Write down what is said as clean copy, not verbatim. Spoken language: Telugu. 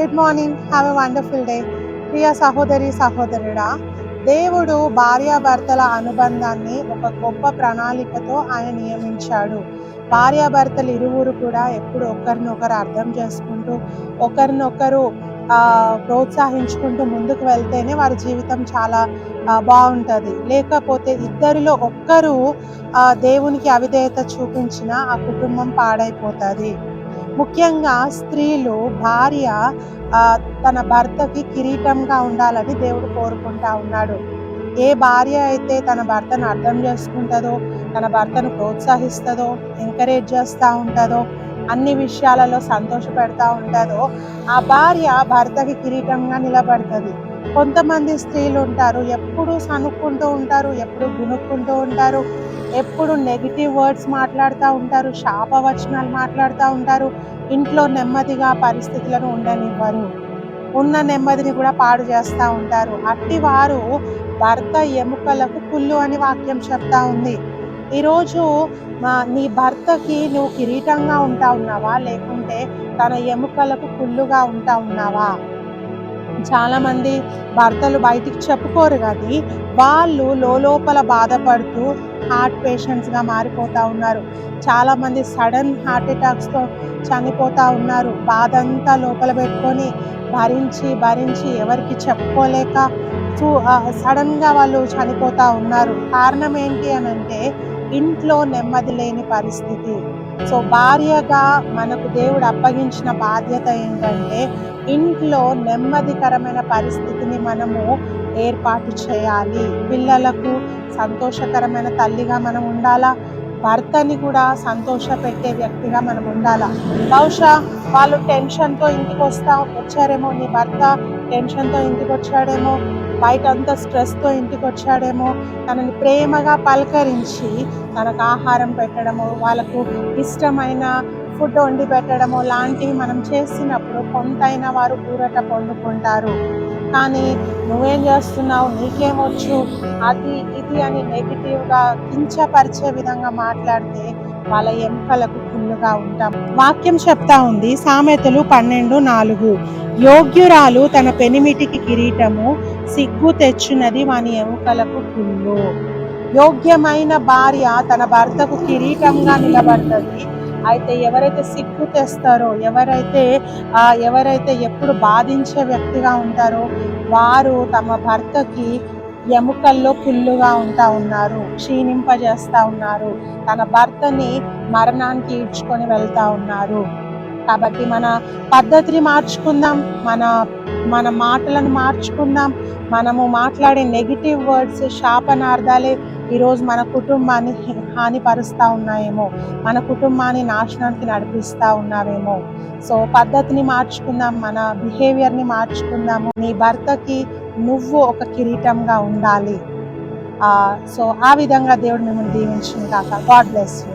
Good morning, have a wonderful day. ప్రియ సహోదరి సహోదరుడా, దేవుడు భార్యాభర్తల అనుబంధాన్ని ఒక గొప్ప ప్రణాళికతో ఆయన నియమించాడు. భార్యాభర్తలు ఇరువురు కూడా ఎప్పుడు ఒకరినొకరు అర్థం చేసుకుంటూ ఒకరినొకరు ప్రోత్సహించుకుంటూ ముందుకు వెళ్తేనే వారి జీవితం చాలా బాగుంటుంది. లేకపోతే ఇద్దరిలో ఒక్కరు దేవునికి అవిధేయత చూపించిన ఆ కుటుంబం పాడైపోతుంది. ముఖ్యంగా స్త్రీలు, భార్య తన భర్తకి కిరీటంగా ఉండాలని దేవుడు కోరుకుంటా ఉన్నాడు. ఏ భార్య అయితే తన భర్తను అర్థం చేసుకుంటుందో, తన భర్తను ప్రోత్సహిస్తుందో, ఎంకరేజ్ చేస్తూ ఉంటుందో, అన్ని విషయాలలో సంతోష పెడతా ఉంటుందో, ఆ భార్య భర్తకి కిరీటంగా నిలబడుతుంది. కొంతమంది స్త్రీలు ఉంటారు, ఎప్పుడు సనుక్కుంటూ ఉంటారు, ఎప్పుడు గునుక్కుంటూ ఉంటారు, ఎప్పుడు నెగిటివ్ వర్డ్స్ మాట్లాడుతూ ఉంటారు, శాపవచనాలు మాట్లాడుతూ ఉంటారు. ఇంట్లో నెమ్మదిగా పరిస్థితులను ఉండనివ్వరు, ఉన్న నెమ్మదిని కూడా పాడు చేస్తూ ఉంటారు. అట్టి వారు భర్త ఎముకలకు పుల్లు అని వాక్యం చెప్తా ఉంది. ఈరోజు నీ భర్తకి నువ్వు కిరీటంగా ఉంటా ఉన్నావా, లేకుంటే తన ఎముకలకు పుల్లుగా ఉంటా ఉన్నావా? చాలా మంది భర్తలు బయటికి చెప్పుకోరు, కానీ వాళ్ళు లోపల బాధపడుతూ హార్ట్ పేషెంట్స్గా మారిపోతూ ఉన్నారు. చాలామంది సడన్ హార్ట్ అటాక్స్తో చనిపోతూ ఉన్నారు. బాధ అంతా లోపల పెట్టుకొని భరించి ఎవరికి చెప్పుకోలేక సడన్గా వాళ్ళు చనిపోతూ ఉన్నారు. కారణం ఏంటి అని అంటే ఇంట్లో నెమ్మది లేని పరిస్థితి. సో భార్యగా మనకు దేవుడు అప్పగించిన బాధ్యత ఏంటంటే ఇంట్లో నెమ్మదికరమైన పరిస్థితిని మనము ఏర్పాటు చేయాలి. పిల్లలకు సంతోషకరమైన తల్లిగా మనం ఉండాలా, భర్తని కూడా సంతోష పెట్టే వ్యక్తిగా మనం ఉండాలా. బహుశా వాళ్ళు టెన్షన్తో ఇంటికి వచ్చారేమో, నీ భర్త టెన్షన్తో ఇంటికి వచ్చాడేమో, బయట అంతా స్ట్రెస్తో ఇంటికి వచ్చాడేమో. తనని ప్రేమగా పలకరించి తనకు ఆహారం పెట్టడము, వాళ్ళకు ఇష్టమైన ఫుడ్ వండి పెట్టడము లాంటివి మనం చేసినప్పుడు కొంతైనా వారు ఊరట పొందుకుంటారు. కానీ నువ్వేం చేస్తున్నావు, నీకేమొచ్చు, అది ఇది అని నెగిటివ్గా కించపరిచే విధంగా మాట్లాడితే వాళ్ళ ఎముకలకు పుల్లుగా ఉంటాం. వాక్యం చెప్తా ఉంది, సామెతలు 12:4, యోగ్యురాలు తన పెనిమిటికి కిరీటము, సిగ్గు తెచ్చునది వాని ఎముకలకు పుల్లు. యోగ్యమైన భార్య తన భర్తకు కిరీటంగా నిలబడుతుంది. అయితే ఎవరైతే సిగ్గు తెస్తారో, ఎవరైతే ఎప్పుడు బాధించే వ్యక్తిగా ఉంటారో వారు తమ భర్తకి ఎముకల్లో పుల్లుగా ఉంటా ఉన్నారు, క్షీణింపజేస్తూ ఉన్నారు, తన భర్తని మరణానికి ఈడ్చుకొని వెళ్తా ఉన్నారు. కాబట్టి మన పద్ధతిని మార్చుకుందాం, మన మాటలను మార్చుకుందాం. మనము మాట్లాడే నెగిటివ్ వర్డ్స్, శాపనార్థాలే ఈరోజు మన కుటుంబాన్ని హానిపరుస్తూ ఉన్నాయేమో, మన కుటుంబాన్ని నాశనానికి నడిపిస్తూ ఉన్నావేమో. సో పద్ధతిని మార్చుకుందాం, మన బిహేవియర్ని మార్చుకుందాము. నీ భర్తకి నువ్వు ఒక కిరీటంగా ఉండాలి. సో ఆ విధంగా దేవుడు మిమ్మల్ని దీవించును గాక. God bless you.